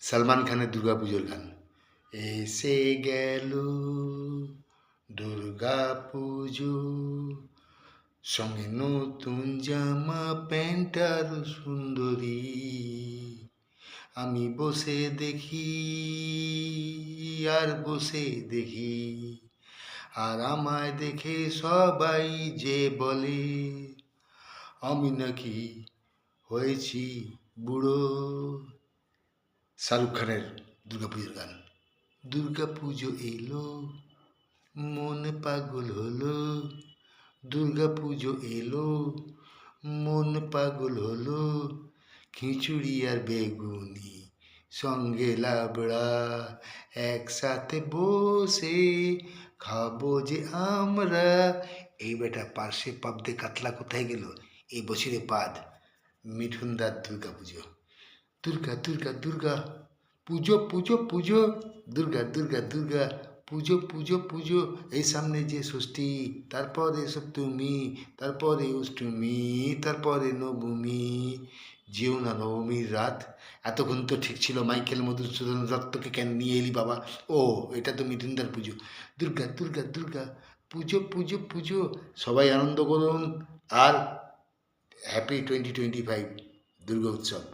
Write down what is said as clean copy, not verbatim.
সলমান খানের দুর্গাপুজোর গান। এসে গেল দুর্গাপুজো, সঙ্গে নতুন জামা প্যান্ট আর সুন্দরী, আমি বসে দেখি আর বসে দেখি, আর আমায় দেখে সবাই যে বলে আমি নাকি হয়েছি বুড়ো। শাহরুখ খানের দুর্গাপুজোর গান। দুর্গাপুজো এলো, মন পাগল হলো, দুর্গাপুজো এলো, মন পাগল হলো, খিচুড়ি আর বেগুনি সঙ্গে লাবড়া, একসাথে বসে খাবো যে আমরা। এই বেটা পার্শ্বে পাবদে কাতলা কোথায় গেল, এই বছরে পাদ মিঠুনদার দুর্গাপুজো। দুর্গা দুর্গা দুর্গা পুজো পুজো পুজো, দুর্গা দুর্গা দুর্গা পুজো পুজো পুজো, এই সামনে যে ষষ্ঠী, তারপরে সপ্তমী, তারপরে অষ্টমী, তারপরে নবমী, যেও না নবমীর রাত। এতক্ষণ তো ঠিক ছিল, মাইকেল মধুসূদন দত্তকে কেন নিয়ে এলি বাবা? ও এটা তো মিঠুনদার পুজো। দুর্গা দুর্গা দুর্গা পুজো পুজো পুজো, সবাই আনন্দ করুন আর হ্যাপি 2025 দুর্গা উৎসব।